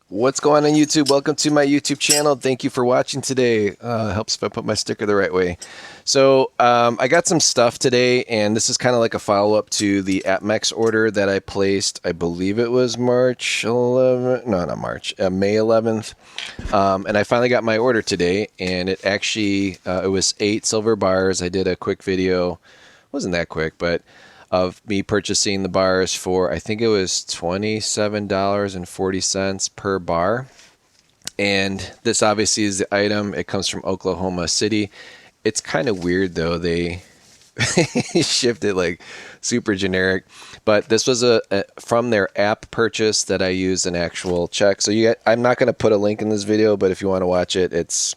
What's going on YouTube? Welcome to my YouTube channel. Thank you for watching today. Helps if I put my sticker the right way. So I got some stuff today, and this is kind of like a follow-up to the APMEX order that I placed. I believe it was March 11th. No, not March. May 11th. And I finally got my order today, and it actually it was 8 silver bars. I did a quick video. It wasn't that quick, but of me purchasing the bars for, I think it was $27.40 per bar. And this obviously is the item. It comes from Oklahoma City. It's kind of weird though. They shipped it like super generic. But this was from their app purchase that I used an actual check. So I'm not going to put a link in this video, but if you want to watch it, it's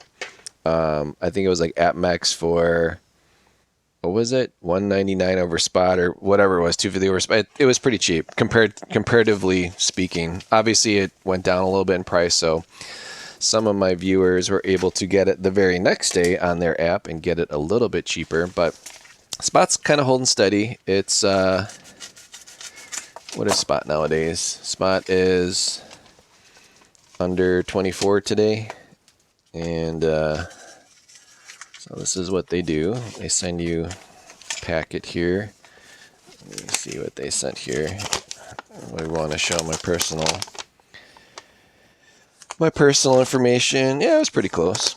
I think it was like AppMex for, what was it, 199 over spot or whatever it was, 250 over spot. It was pretty cheap comparatively speaking. Obviously it went down a little bit in price, so some of my viewers were able to get it the very next day on their app and get it a little bit cheaper. But spot's kind of holding steady. It's what is spot nowadays? Spot is under 24 today, and so this is what they do. They send you a packet here. Let me see what they sent here. I want to show my personal information. Yeah, it was pretty close.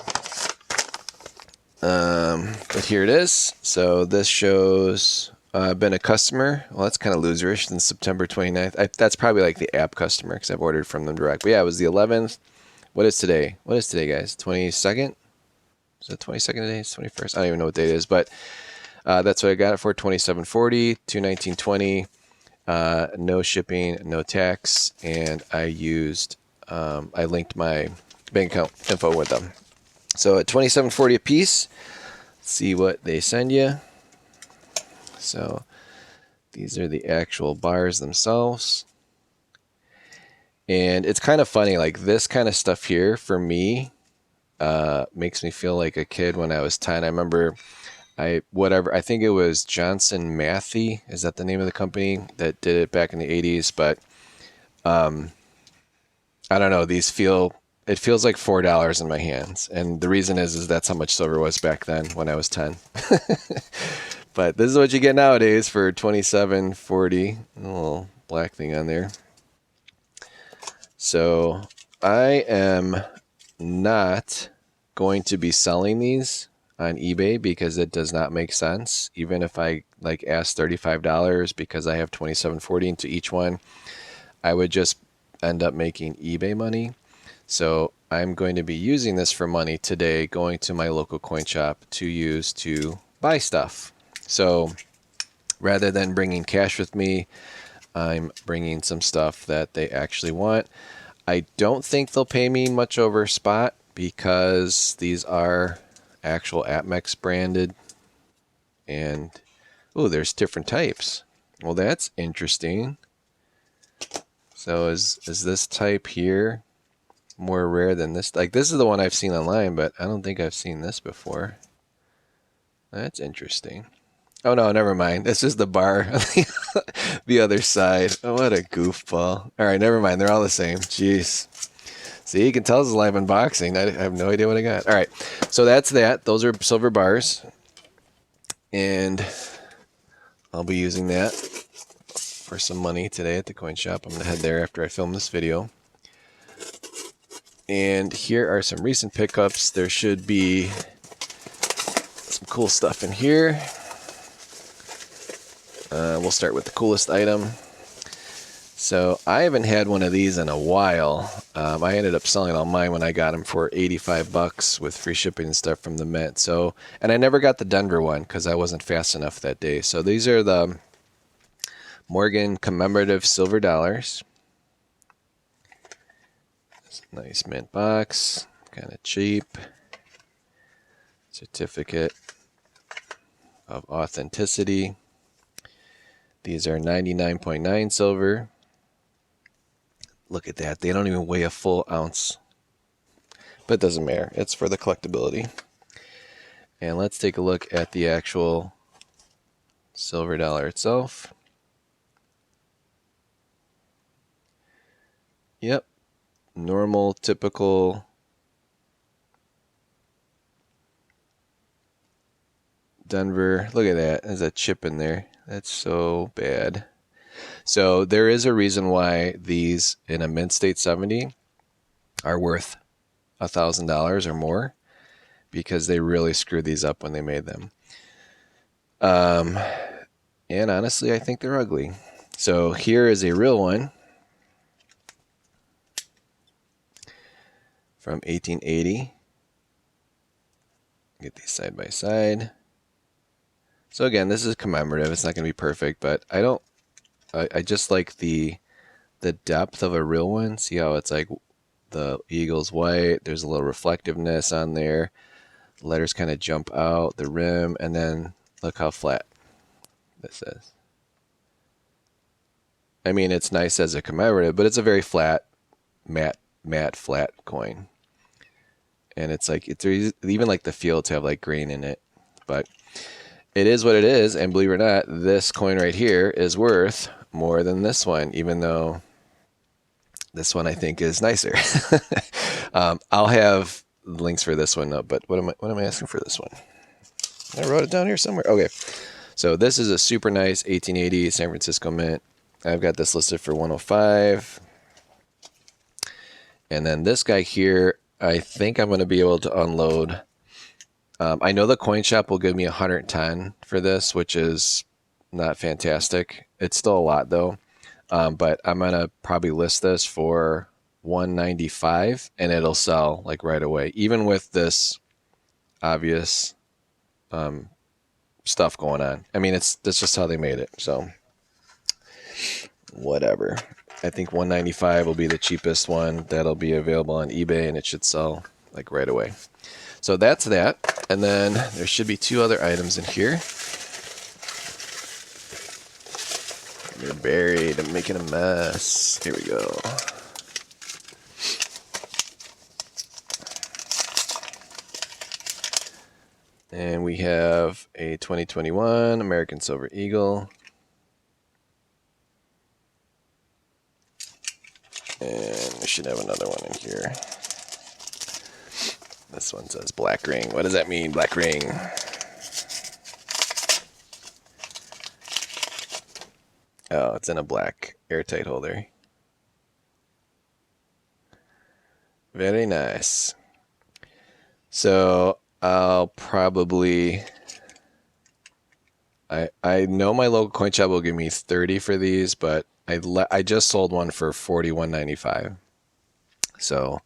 But here it is. So this shows I've been a customer. Well, that's kind of loserish. Since September 29th. That's probably like the app customer because I've ordered from them direct. But yeah, it was the 11th. What is today? What is today, guys? 22nd? Is it 22nd today? It's 21st. I don't even know what date it is, but that's what I got it for. $27.40, $219.20. No shipping, no tax, and I linked my bank account info with them. So at $27.40 a piece, let's see what they send you. So these are the actual bars themselves. And it's kind of funny, like this kind of stuff here for me makes me feel like a kid when I was 10. I remember I think it was Johnson Matthey, is that the name of the company that did it back in the 80s? But I don't know, it feels like $4 in my hands. And the reason is that's how much silver was back then when I was 10. But this is what you get nowadays for $27.40. A little black thing on there. So I am not going to be selling these on eBay because it does not make sense. Even if I like ask $35 because I have $27.40 into each one, I would just end up making eBay money. So I'm going to be using this for money today, going to my local coin shop to use to buy stuff. So rather than bringing cash with me, I'm bringing some stuff that they actually want. I don't think they'll pay me much over spot because these are actual APMEX branded. And oh, there's different types. Well, that's interesting. So is this type here more rare than this? Like, this is the one I've seen online, but I don't think I've seen this before. That's interesting. Oh no, never mind. This is the bar on the other side. Oh, what a goofball. All right, never mind. They're all the same. Jeez. See, you can tell this is live unboxing. I have no idea what I got. All right, so that's that. Those are silver bars. And I'll be using that for some money today at the coin shop. I'm going to head there after I film this video. And here are some recent pickups. There should be some cool stuff in here. We'll start with the coolest item. So I haven't had one of these in a while. I ended up selling all mine when I got them for 85 bucks with free shipping and stuff from the Mint. So, and I never got the Denver one because I wasn't fast enough that day. So these are the Morgan commemorative silver dollars. Nice mint box, kind of cheap. Certificate of authenticity. These are 99.9 silver. Look at that. They don't even weigh a full ounce. But it doesn't matter. It's for the collectability. And let's take a look at the actual silver dollar itself. Yep. normal, typical Denver. Look at that. There's a chip in there. That's so bad. So there is a reason why these in a mint state 70 are worth $1,000 or more, because they really screwed these up when they made them. And honestly, I think they're ugly. So here is a real one from 1880. Get these side by side. So again, this is commemorative. It's not going to be perfect, but I just like the depth of a real one. See how it's like the eagle's white. There's a little reflectiveness on there. The letters kind of jump out, the rim, and then look how flat this is. I mean, it's nice as a commemorative, but it's a very flat, matte, flat coin. And it's like, it's even like the fields have like grain in it. But it is what it is, and believe it or not, this coin right here is worth more than this one, even though this one I think is nicer. I'll have links for this one up, but what am I asking for this one? I wrote it down here somewhere. Okay, so this is a super nice 1880 San Francisco mint. I've got this listed for 105. And then this guy here, I think I'm going to be able to unload. I know the coin shop will give me 110 for this, which is not fantastic. It's still a lot though. But I'm going to probably list this for 195 and it'll sell like right away, even with this obvious stuff going on. I mean, that's just how they made it. So whatever. I think 195 will be the cheapest one that'll be available on eBay, and it should sell like right away. So that's that. And then there should be two other items in here. They're buried. I'm making a mess. Here we go. And we have a 2021 American Silver Eagle. And we should have another one in here. This one says black ring. What does that mean, black ring? Oh, it's in a black airtight holder. Very nice. So I'll probably... I know my local coin shop will give me 30 for these, but I just sold one for $41.95. So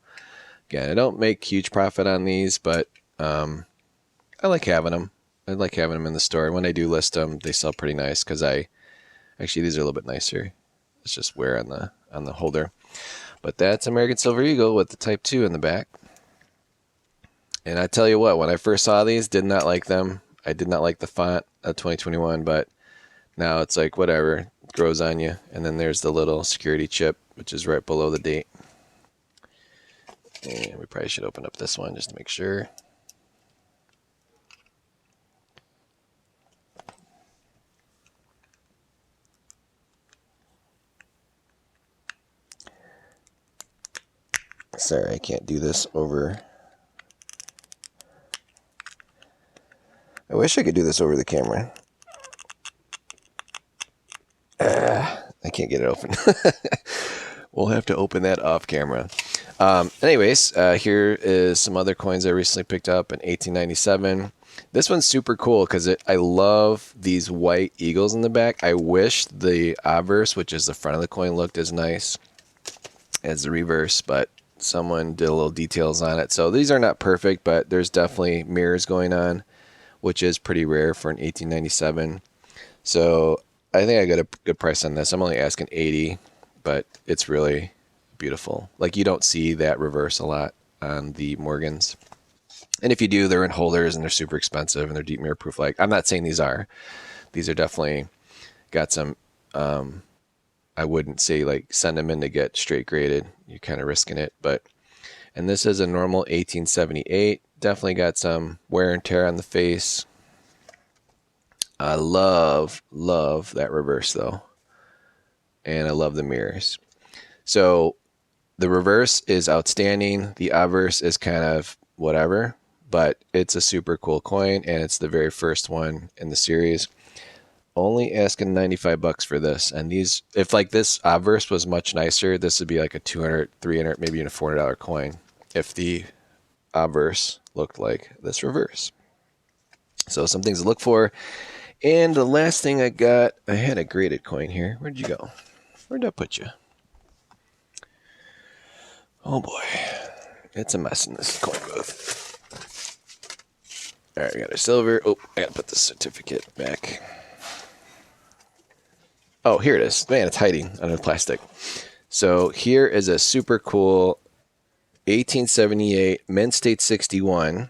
again, I don't make huge profit on these, but I like having them. I like having them in the store. When I do list them, they sell pretty nice because actually these are a little bit nicer. It's just wear on the holder. But that's American Silver Eagle with the Type 2 in the back. And I tell you what, when I first saw these, did not like them. I did not like the font of 2021, but now it's like whatever, it grows on you. And then there's the little security chip, which is right below the date. And we probably should open up this one just to make sure. Sorry, I can't do this over. I wish I could do this over the camera. I can't get it open. We'll have to open that off camera. Anyways, here is some other coins I recently picked up in 1897. This one's super cool because I love these white eagles in the back. I wish the obverse, which is the front of the coin, looked as nice as the reverse, but someone did a little details on it. So these are not perfect, but there's definitely mirrors going on, which is pretty rare for an 1897. So I think I got a good price on this. I'm only asking 80, but it's really beautiful. Like, you don't see that reverse a lot on the Morgans. And if you do, they're in holders and they're super expensive and they're deep mirror proof. Like, I'm not saying these are. These are definitely got some, I wouldn't say like send them in to get straight graded. You're kind of risking it. And this is a normal 1878. Definitely got some wear and tear on the face. I love that reverse though. And I love the mirrors. So The reverse is outstanding. The obverse is kind of whatever, but it's a super cool coin, and it's the very first one in the series. Only asking 95 bucks for this. And these, if like this obverse was much nicer, this would be like a 200, 300, maybe even a $400 coin if the obverse looked like this reverse. So some things to look for. And the last thing I got, I had a graded coin here. Where'd you go? Where'd I put you? Oh boy, it's a mess in this coin booth. All right, we got our silver. Oh, I gotta put the certificate back. Oh, here it is. Man, it's hiding under the plastic. So here is a super cool 1878 Mint State 61.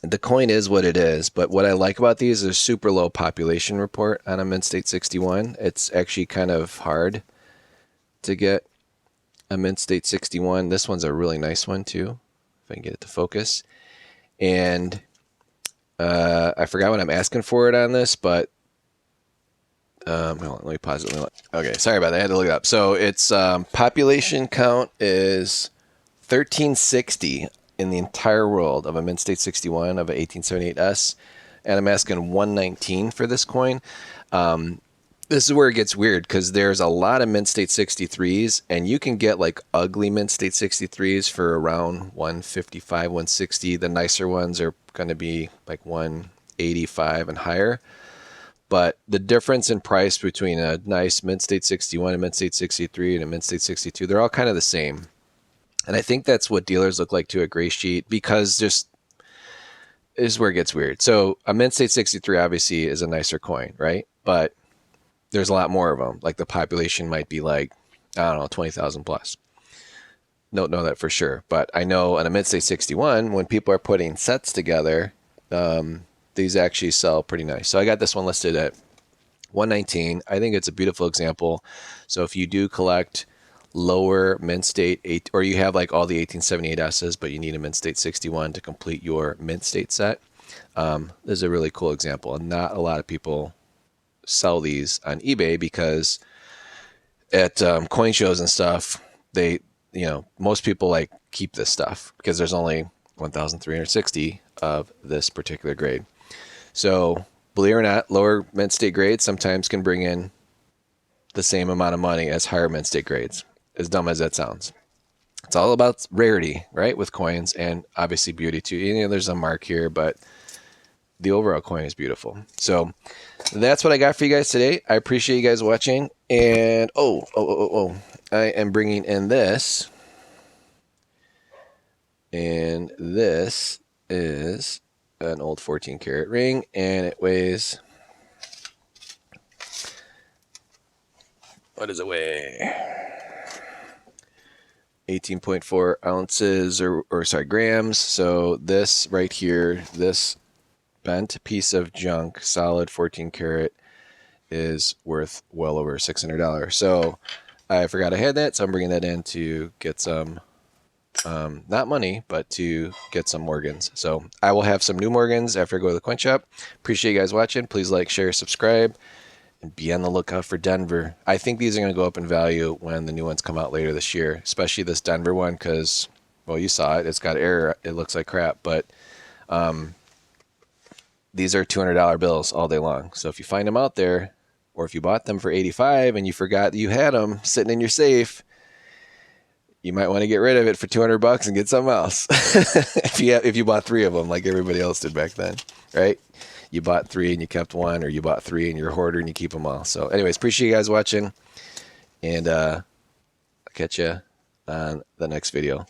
The coin is what it is, but what I like about these is super low population report on a Mint State 61. It's actually kind of hard to get a Mint State 61. This one's a really nice one too, if I can get it to focus. And I forgot what I'm asking for it on this, but hold on, let me pause it. Okay, sorry about that. I had to look it up. So its population count is 1360 in the entire world of a Mint State 61 of an 1878S, and I'm asking 119 for this coin. This is where it gets weird because there's a lot of Mint State 63s, and you can get like ugly Mint State 63s for around 155, 160. The nicer ones are going to be like 185 and higher. But the difference in price between a nice Mint State 61, a Mint State 63, and a Mint State 62, they're all kind of the same. And I think that's what dealers look like to a gray sheet, because just this is where it gets weird. So a Mint State 63 obviously is a nicer coin, right? But there's a lot more of them. Like the population might be like, I don't know, 20,000 plus. Don't know that for sure. But I know on a Mint State 61, when people are putting sets together, these actually sell pretty nice. So I got this one listed at 119. I think it's a beautiful example. So if you do collect lower Mint State, or you have like all the 1878S's, but you need a Mint State 61 to complete your Mint State set, this is a really cool example. And not a lot of people sell these on eBay because at coin shows and stuff, most people like keep this stuff because there's only 1,360 of this particular grade. So believe it or not, lower Mint State grades sometimes can bring in the same amount of money as higher Mint State grades, as dumb as that sounds. It's all about rarity, right, with coins, and obviously beauty too. There's a mark here, but the overall coin is beautiful. So that's what I got for you guys today. I appreciate you guys watching. And I am bringing in this. And this is an old 14 karat ring, and it weighs, what does it weigh? 18.4 ounces or grams. So this right here, this bent piece of junk, solid 14 karat, is worth well over $600. So I forgot I had that, so I'm bringing that in to get some, not money, but to get some Morgans. So I will have some new Morgans after I go to the coin shop. Appreciate you guys watching. Please like, share, subscribe, and be on the lookout for Denver. I think these are going to go up in value when the new ones come out later this year, especially this Denver one because, well, you saw it. It's got error. It looks like crap, but these are $200 bills all day long. So if you find them out there, or if you bought them for $85 and you forgot that you had them sitting in your safe, you might want to get rid of it for $200 and get something else. if you bought 3 of them like everybody else did back then, right? You bought 3 and you kept 1, or you bought 3 and you're a hoarder and you keep them all. So anyways, appreciate you guys watching, and I'll catch you on the next video.